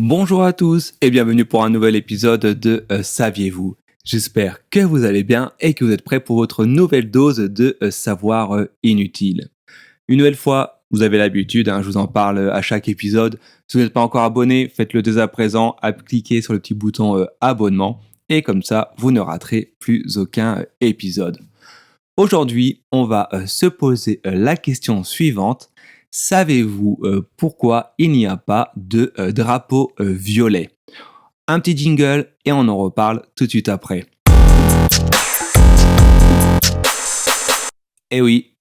Bonjour à tous et bienvenue pour un nouvel épisode de Saviez-vous? J'espère que vous allez bien et que vous êtes prêts pour votre nouvelle dose de savoir inutile. Une nouvelle fois, vous avez l'habitude, je vous en parle à chaque épisode. Si vous n'êtes pas encore abonné, faites-le dès à présent, cliquez sur le petit bouton abonnement et comme ça, vous ne raterez plus aucun épisode. Aujourd'hui, on va se poser la question suivante. Savez-vous pourquoi il n'y a pas de drapeau violet? Un petit jingle et on en reparle tout de suite après. Eh oui,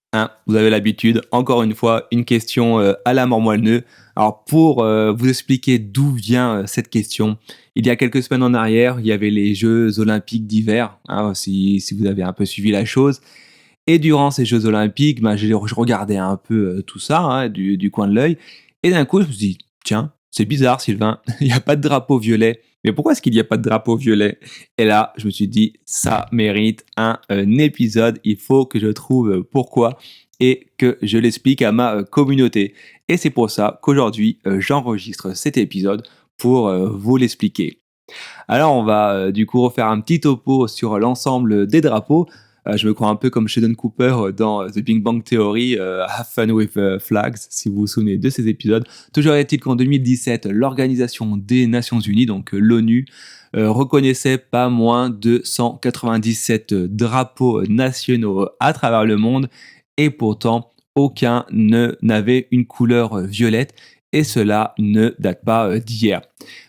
vous avez l'habitude, encore une fois, une question à la mort moelle-neu. Alors pour vous expliquer d'où vient cette question, il y a quelques semaines en arrière, il y avait les Jeux Olympiques d'hiver, si vous avez un peu suivi la chose. Et durant ces Jeux Olympiques, je regardais un peu tout ça du coin de l'œil. Et d'un coup, je me suis dit, tiens, c'est bizarre, Sylvain, il n'y a pas de drapeau violet. Mais pourquoi est-ce qu'il n'y a pas de drapeau violet? Et là, je me suis dit, ça mérite un épisode. Il faut que je trouve pourquoi et que je l'explique à ma communauté. Et c'est pour ça qu'aujourd'hui, j'enregistre cet épisode pour vous l'expliquer. Alors, on va du coup refaire un petit topo sur l'ensemble des drapeaux. Je me crois un peu comme Sheldon Cooper dans The Big Bang Theory, Have Fun with Flags, si vous vous souvenez de ces épisodes. Toujours est-il qu'en 2017, l'Organisation des Nations Unies, donc l'ONU, reconnaissait pas moins de 197 drapeaux nationaux à travers le monde et pourtant aucun n'avait une couleur violette et cela ne date pas d'hier.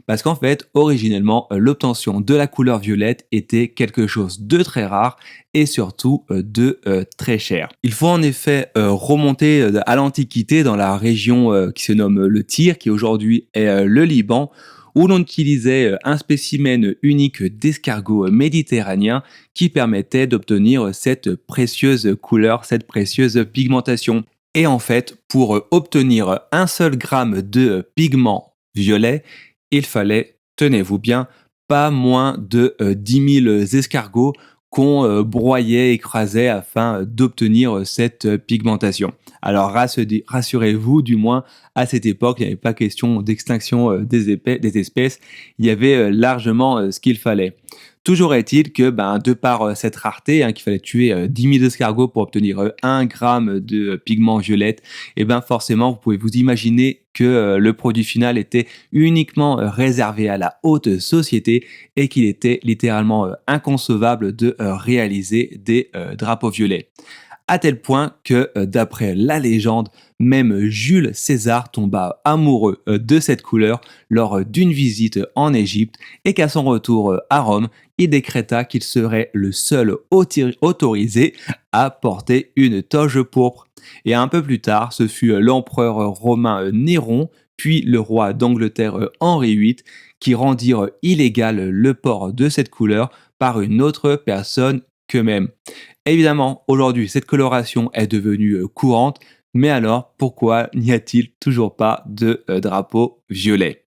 Parce qu'en fait, originellement, l'obtention de la couleur violette était quelque chose de très rare et surtout de très cher. Il faut en effet remonter à l'Antiquité dans la région qui se nomme le Tyr, qui aujourd'hui est le Liban, où l'on utilisait un spécimen unique d'escargot méditerranéen qui permettait d'obtenir cette précieuse couleur, cette précieuse pigmentation. Et en fait, pour obtenir un seul gramme de pigment violet, il fallait, tenez-vous bien, pas moins de 10 000 escargots qu'on broyait, écrasait afin d'obtenir cette pigmentation. Alors rassurez-vous, du moins à cette époque, il n'y avait pas question d'extinction des espèces, il y avait largement ce qu'il fallait. Toujours est-il que, de par cette rareté, qu'il fallait tuer 10 000 escargots pour obtenir 1 gramme de pigment violette, et forcément, vous pouvez vous imaginer que le produit final était uniquement réservé à la haute société et qu'il était littéralement inconcevable de réaliser des drapeaux violets. À tel point que, d'après la légende, même Jules César tomba amoureux de cette couleur lors d'une visite en Égypte et qu'à son retour à Rome, il décréta qu'il serait le seul autorisé à porter une toge pourpre. Et un peu plus tard, ce fut l'empereur romain Néron, puis le roi d'Angleterre Henri VIII, qui rendirent illégal le port de cette couleur par une autre personne qu'eux-mêmes. Évidemment, aujourd'hui, cette coloration est devenue courante, mais alors, pourquoi n'y a-t-il toujours pas de drapeau violet?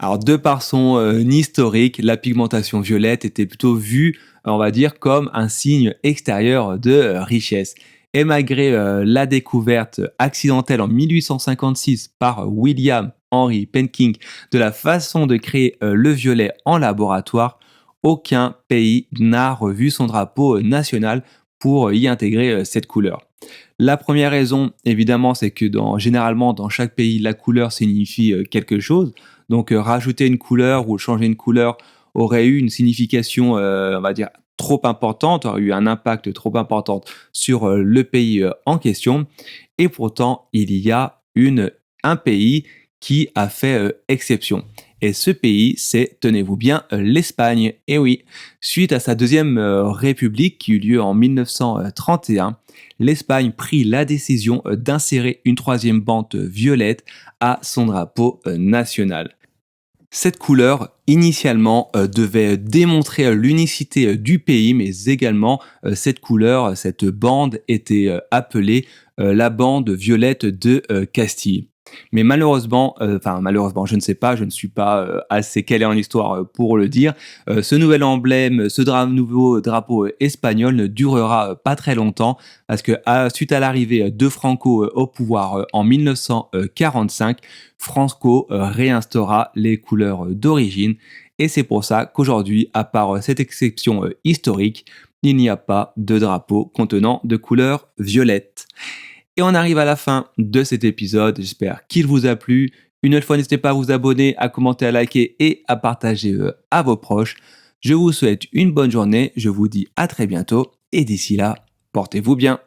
Alors, de par son historique, la pigmentation violette était plutôt vue, on va dire, comme un signe extérieur de richesse. Et malgré la découverte accidentelle en 1856 par William Henry Penking de la façon de créer le violet en laboratoire, aucun pays n'a revu son drapeau national pour y intégrer cette couleur. La première raison, évidemment, c'est que généralement, dans chaque pays, la couleur signifie quelque chose. Donc, rajouter une couleur ou changer une couleur aurait eu une signification, on va dire, trop importante, aurait eu un impact trop important sur le pays en question. Et pourtant, il y a un pays qui a fait exception. Et ce pays, c'est, tenez-vous bien, l'Espagne. Et oui, suite à sa deuxième république qui eut lieu en 1931, l'Espagne prit la décision d'insérer une troisième bande violette à son drapeau national. Cette couleur, initialement, devait démontrer l'unicité du pays, mais également cette couleur, cette bande était appelée la bande violette de Castille. Mais malheureusement, je ne sais pas, je ne suis pas assez calé en histoire pour le dire. Ce nouvel emblème, nouveau drapeau espagnol ne durera pas très longtemps parce que suite à l'arrivée de Franco au pouvoir en 1945, Franco réinstaura les couleurs d'origine. Et c'est pour ça qu'aujourd'hui, à part cette exception historique, il n'y a pas de drapeau contenant de couleur violette. Et on arrive à la fin de cet épisode. J'espère qu'il vous a plu. Une autre fois, n'hésitez pas à vous abonner, à commenter, à liker et à partager à vos proches. Je vous souhaite une bonne journée. Je vous dis à très bientôt. Et d'ici là, portez-vous bien.